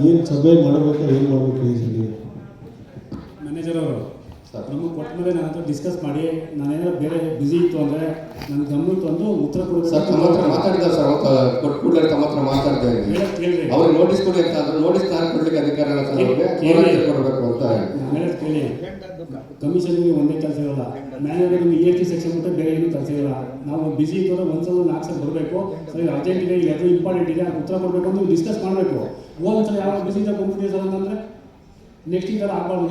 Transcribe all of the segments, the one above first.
ಏನು ಸಭೆ ಮಾಡಬೇಕು ಏನು ಮಾಡಬೇಕು ಈ ಸಲ ಮ್ಯಾನೇಜರ್ ಅವರು ನಿಮಗೆ ಕೊಟ್ಟ ಮೇಲೆ ನನ್ನ ಹತ್ರ ಡಿಸ್ಕಸ್ ಮಾಡಿ ನಾನೇನಾದ್ರು ಬೇರೆ ಬ್ಯುಸಿ ಇತ್ತು ಅಂದರೆ ನನ್ನ ಗಮನಕ್ಕೆ ತಂದು ಉತ್ತರ ಸರ್ ತಮ್ಮ ಹತ್ರ ಮಾತಾಡಿದ ಸರ್ ಕೊಟ್ಟು ಕೂಡಲೇ ತಮ್ಮ ಹತ್ರ ಮಾತಾಡ್ತಾ ಇದ್ದೀನಿ ಅವ್ರಿಗೆ ನೋಟಿಸ್ ಕೊಡಿ ಅಂತ ಅಂದ್ರೆ ನೋಟಿಸ್ ನಾನು ಕೊಡ್ಲಿಕ್ಕೆ ಅಧಿಕಾರ ಇಲ್ಲ ಸರ್ ಅವ್ರಿಗೆ ಕೊಡಬೇಕು ಅಂತ ಹೇಳೋದು ಕೇಳಿ. ಕಮಿಷನ್ಗೆ ಒಂದೇ ಕೆಲಸ ಇರೋಲ್ಲ, ಮ್ಯಾನೇಜರ್ ನಿಮಗೆ EFT ಸೆಕ್ಷನ್ ಬಿಟ್ಟು ಬೇರೆ ಏನೂ ಕೆಲಸ ಇರೋಲ್ಲ. ನಾವು ಬಿಸಿ ಇತ್ತು ಅಂದರೆ ಒಂದ್ಸಲ 4 ಸಲ ಬರಬೇಕು, ಸರಿ ಅರ್ಜೆಂಟ್ ಇದೆ, ಇದು ಇಂಪಾರ್ಟೆಂಟ್ ಇದೆ, ಉತ್ತರ ಕೊಡಬೇಕು ಅಂತ ಡಿಸ್ಕಸ್ ಮಾಡಬೇಕು. ಒಂದ್ಸಲ ಯಾವ ಬಿಸಿ ಇದ್ದಾಗ ಬಂದ್ಬಿಟ್ಟಿದೆ ಸರ್ ಅಂತಂದರೆ ನೆಕ್ಸ್ಟ್ ಈ ಥರ ಆಗ್ಬಾರ್ದು.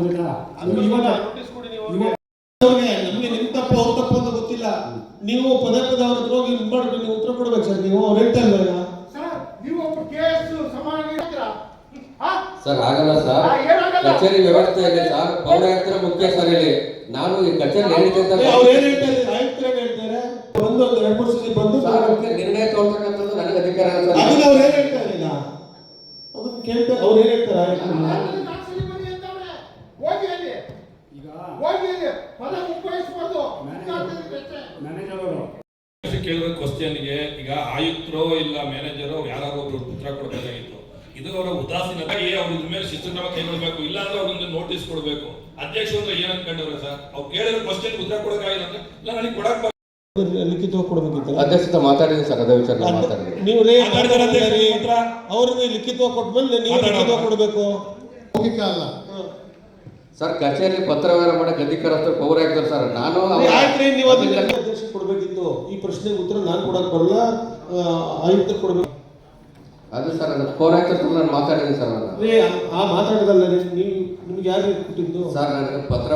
ನಮಗೆ ನಿಮ್ಮ ತಪ್ಪು ಅವ್ರ ತಪ್ಪು ಅಂತ ಗೊತ್ತಿಲ್ಲ. ನೀವು ಪದೇ ಪದೇ ಅವ್ರ ಹತ್ರ ಹೋಗಿ ಮಾಡ್ಬೇಕು, ನೀವು ಉತ್ತರ ಕೊಡ್ಬೇಕು ಸರ್. ನೀವು ಅವ್ರು ಹೇಳ್ತಾ ಇಲ್ವಾ ಸರ್? ಆಗಲ್ಲ ಸರ್, ಕಚೇರಿ ವ್ಯವಸ್ಥೆ ಇದೆ ಸರ್, ಪೌರಾಯುಕ್ತರ ಮುಖ್ಯ ಸರ್. ಇಲ್ಲಿ ನಾನು ಈ ಕಚೇರಿ ಅವ್ರು ಏನ್ ಹೇಳ್ತಾರೆ, ಆಯುಕ್ತರು ಹೇಳ್ತಾರೆ ಒಂದು 2-3 ಸಲ ಬಂದು ನಿರ್ಣಯ ತಗೊಳ್ತಕ್ಕಂಥದ್ದು ನನಗೆ ಅಧಿಕಾರ ಇಲ್ಲ ಸರ್. ಅದನ್ನ ಅವ್ರು ಏನ್ ಹೇಳ್ತಾರೆ ಇಲ್ಲ ಅದನ್ನ ಕೇಳ್ತಾರೆ. ಅವ್ರು ಏನ್ ಹೇಳ್ತಾರೆ ಕೇಳಿದ ಕ್ವಶನ್ಗೆ ಈಗ ಆಯುಕ್ತರೋ ಇಲ್ಲ ಮ್ಯಾನೇಜರೋ ಯಾರು ಒಬ್ರು ಉತ್ತರ ಕೊಡಬೇಕಾಗಿತ್ತು. ಇದು ಅವರ ಉದಾಸೀನತೆ. ಅವ್ರ ಇದ್ರ ಮೇಲೆ ಶಿಸ್ತುಕ್ರಮ ಕೈಗೊಳ್ಳಬೇಕು, ಇಲ್ಲ ಅಂದ್ರೆ ಅವ್ರಿಗೆ ನೋಟಿಸ್ ಕೊಡಬೇಕು. ಅಧ್ಯಕ್ಷ ಅಂದ್ರೆ ಏನ್ ಅನ್ಕೊಂಡವ್ರೆ ಸರ್? ಅವ್ರು ಕೇಳಿದ ಕ್ವಶನ್ ಉತ್ತರ ಕೊಡಕ್ಕಾಗಿಲ್ಲ ಅಂದ್ರೆ ಇಲ್ಲ ನನಗೆ ಕೊಡಕ್ ಲಿಖಿತವಾಗಿ ಕೊಡಬೇಕಿತ್ತು. ಅಧ್ಯಕ್ಷ ಮಾತಾಡಿದ್ದೀನಿ ಸರ್, ಅದೇ ವಿಚಾರ ಮಾತಾಡಿದ್ದೀನಿ. ನೀವು ಅವ್ರಿಗೆ ಲಿಖಿತವಾಗಿ ಕೊಟ್ಮೇಲೆ ನೀವು ಲಿಖಿತವಾಗಿ ಕೊಡಬೇಕು. ಅಲ್ಲ ಸರ್ ಕಚೇರಿ ಪತ್ರ ವ್ಯವಹಾರ ಮಾಡಕ್ಕೆ ಅಧಿಕಾರ ಪೌರಾಯುಕ್ತರು ಸರ್. ನಾನು ನೀವು ಅಧ್ಯಕ್ಷ ಕೊಡಬೇಕಿತ್ತು. ಈ ಪ್ರಶ್ನೆಗೆ ಉತ್ತರ ನಾನು ಕೊಡಕ್ ಬರಲ್ಲ, ಆಯುಕ್ತರು ಕೊಡಬೇಕು. ಅದು ಸರ್ ಪೌರಾಯುಕ್ತರ ನಾನು ಮಾತಾಡಿದ್ದೀನಿ ಸರ್. ನಾನು ಆ ಮಾತಾಡೋದಲ್ಲ, ನೀವು ನಿಮ್ಗೆ ಯಾರು ಕೊಟ್ಟಿದ್ದು ಸರ್? ನನಗೆ ಪತ್ರ